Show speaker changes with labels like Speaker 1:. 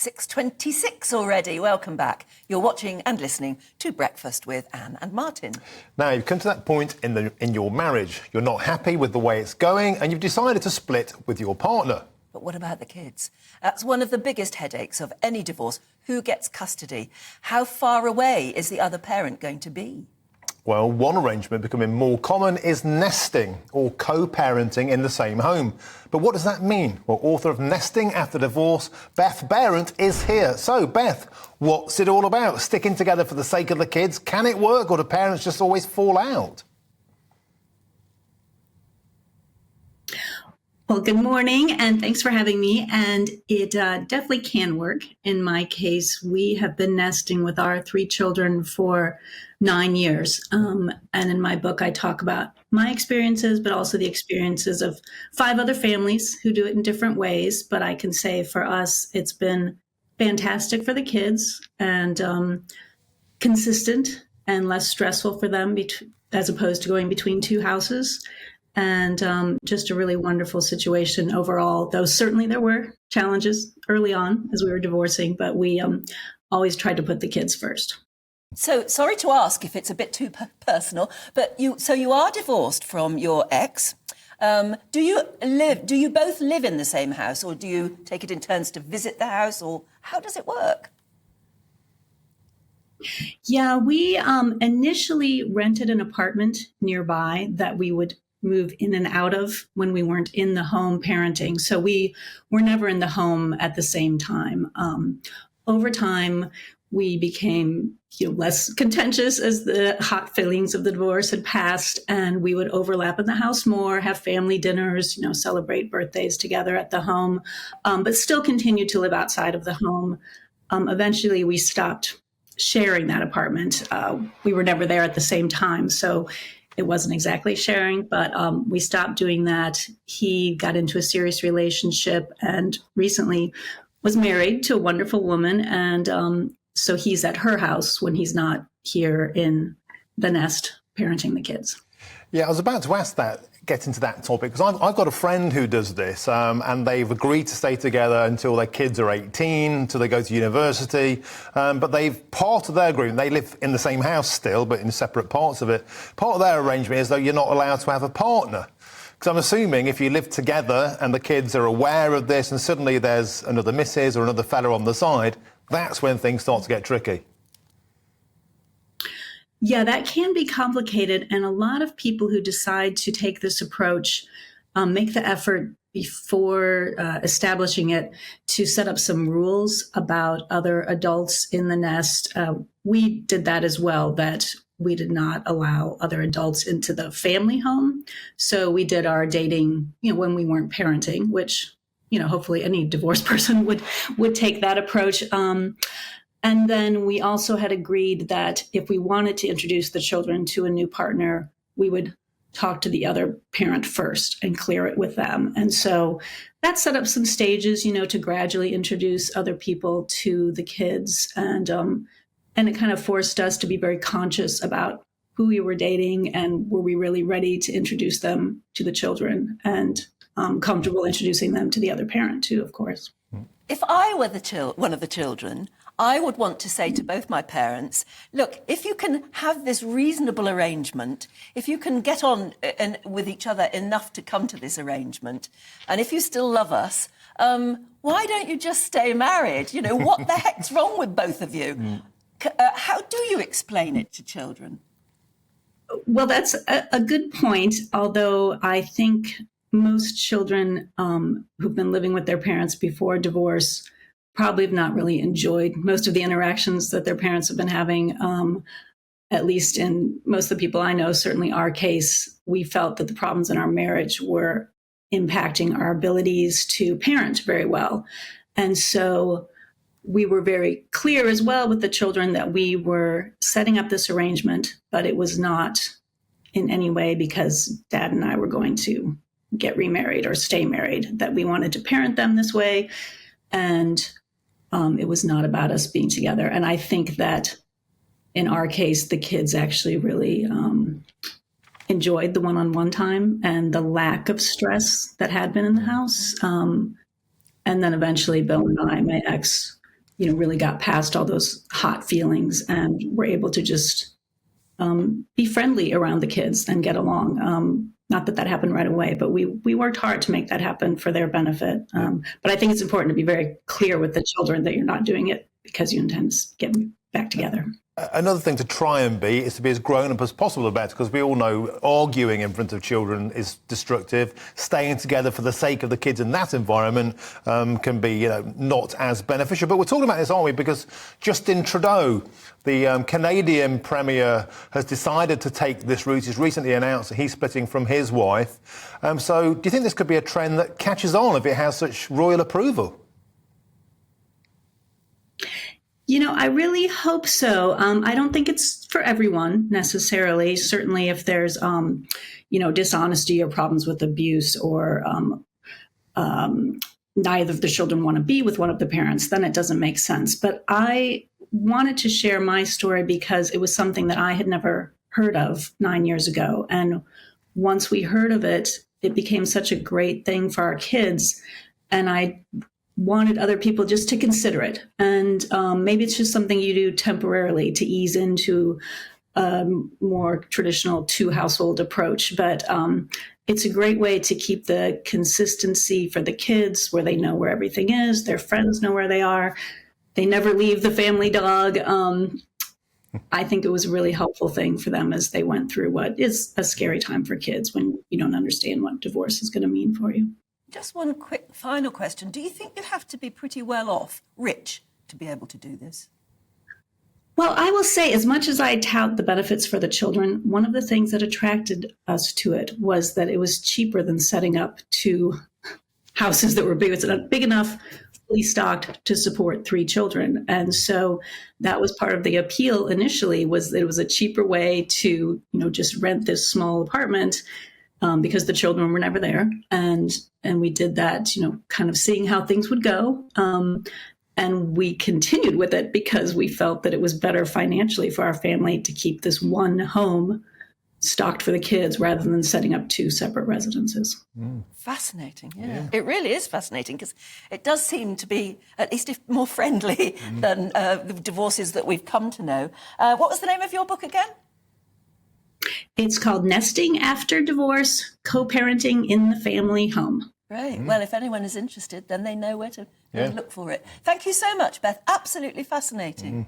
Speaker 1: 6:26 already. Welcome back. You're watching and listening to Breakfast with Anne and Martin.
Speaker 2: Now, you've come to that point in your marriage. You're not happy with the way it's going and you've decided to split with your partner.
Speaker 1: But what about the kids? That's one of the biggest headaches of any divorce. Who gets custody? How far away is the other parent going to be?
Speaker 2: Well, one arrangement becoming more common is nesting or co-parenting in the same home. But what does that mean? Well, author of Nesting After Divorce, Beth Behrendt is here. So, Beth, what's it all about? Sticking together for the sake of the kids? Can it work, or do parents just always fall out?
Speaker 3: Well, good morning, and thanks for having me. And it definitely can work. In my case, we have been nesting with our 3 children for 9 years. And in my book, I talk about my experiences, but also the experiences of 5 other families who do it in different ways. But I can say for us, it's been fantastic for the kids and consistent and less stressful for them as opposed to going between 2 houses. And just a really wonderful situation overall, though certainly there were challenges early on as we were divorcing, but we always tried to put the kids first.
Speaker 1: So, sorry to ask if it's a bit too personal, but you are divorced from your ex. Do you both live in the same house, or do you take it in turns to visit the house, or how does it work?
Speaker 3: Yeah, we initially rented an apartment nearby that we would move in and out of when we weren't in the home parenting. So we were never in the home at the same time. Over time, we became less contentious as the hot feelings of the divorce had passed, and we would overlap in the house more, have family dinners, celebrate birthdays together at the home, but still continue to live outside of the home. Eventually, we stopped sharing that apartment. We were never there at the same time, so it wasn't exactly sharing, but we stopped doing that. He got into a serious relationship and recently was married to a wonderful woman. And so he's at her house when he's not here in the nest parenting the kids.
Speaker 2: Yeah, I was about to ask that, get into that topic, because I've got a friend who does this, and they've agreed to stay together until their kids are 18, until they go to university. But part of their agreement, they live in the same house still, but in separate parts of it. Part of their arrangement is, though, you're not allowed to have a partner. Because I'm assuming if you live together and the kids are aware of this and suddenly there's another missus or another fella on the side, that's when things start to get tricky.
Speaker 3: Yeah, that can be complicated. And a lot of people who decide to take this approach make the effort before establishing it to set up some rules about other adults in the nest. We did that as well, that we did not allow other adults into the family home. So we did our dating, when we weren't parenting, which, hopefully any divorced person would take that approach. And then we also had agreed that if we wanted to introduce the children to a new partner, we would talk to the other parent first and clear it with them. And so that set up some stages, to gradually introduce other people to the kids. And it kind of forced us to be very conscious about who we were dating and were we really ready to introduce them to the children and comfortable introducing them to the other parent too, of course.
Speaker 1: If I were one of the children, I would want to say to both my parents, look, if you can have this reasonable arrangement, if you can get on with each other enough to come to this arrangement, and if you still love us, why don't you just stay married? What the heck's wrong with both of you? How do you explain it to children?
Speaker 3: Well, that's a good point, although I think most children who've been living with their parents before divorce probably have not really enjoyed most of the interactions that their parents have been having. At least in most of the people I know, certainly our case, we felt that the problems in our marriage were impacting our abilities to parent very well. And so we were very clear as well with the children that we were setting up this arrangement, but it was not in any way because Dad and I were going to get remarried or stay married, that we wanted to parent them this way. And it was not about us being together. And I think that in our case, the kids actually really enjoyed the one-on-one time and the lack of stress that had been in the house. And then eventually Bill and I, my ex, really got past all those hot feelings and were able to just be friendly around the kids and get along. Not that happened right away, but we worked hard to make that happen for their benefit. But I think it's important to be very clear with the children that you're not doing it because you intend to get back together.
Speaker 2: Another thing to try and be is to be as grown up as possible about it, because we all know arguing in front of children is destructive. Staying together for the sake of the kids in that environment can be, not as beneficial. But we're talking about this, aren't we? Because Justin Trudeau, the Canadian Premier, has decided to take this route. He's recently announced that he's splitting from his wife. So do you think this could be a trend that catches on if it has such royal approval?
Speaker 3: I really hope so. I don't think it's for everyone necessarily. Certainly if there's, dishonesty or problems with abuse or neither of the children want to be with one of the parents, then it doesn't make sense. But I wanted to share my story because it was something that I had never heard of 9 years ago. And once we heard of it, it became such a great thing for our kids. And I wanted other people just to consider it. And maybe it's just something you do temporarily to ease into a more traditional two-household approach. But it's a great way to keep the consistency for the kids where they know where everything is. Their friends know where they are. They never leave the family dog. I think it was a really helpful thing for them as they went through what is a scary time for kids when you don't understand what divorce is going to mean for you.
Speaker 1: Just one quick final question. Do you think you have to be pretty well off, rich, to be able to do this?
Speaker 3: Well, I will say, as much as I tout the benefits for the children, one of the things that attracted us to it was that it was cheaper than setting up two houses that were big. It's not big enough, fully stocked to support 3 children. And so that was part of the appeal initially, was that it was a cheaper way to, just rent this small apartment because the children were never there. And we did that, kind of seeing how things would go. And we continued with it because we felt that it was better financially for our family to keep this one home stocked for the kids rather than setting up 2 separate residences.
Speaker 1: Fascinating, yeah. It really is fascinating because it does seem to be at least more friendly than the divorces that we've come to know. What was the name of your book again?
Speaker 3: It's called Nesting After Divorce, Co-Parenting in the Family Home.
Speaker 1: Great. Well, if anyone is interested, then they know where to look for it. Thank you so much, Beth. Absolutely fascinating.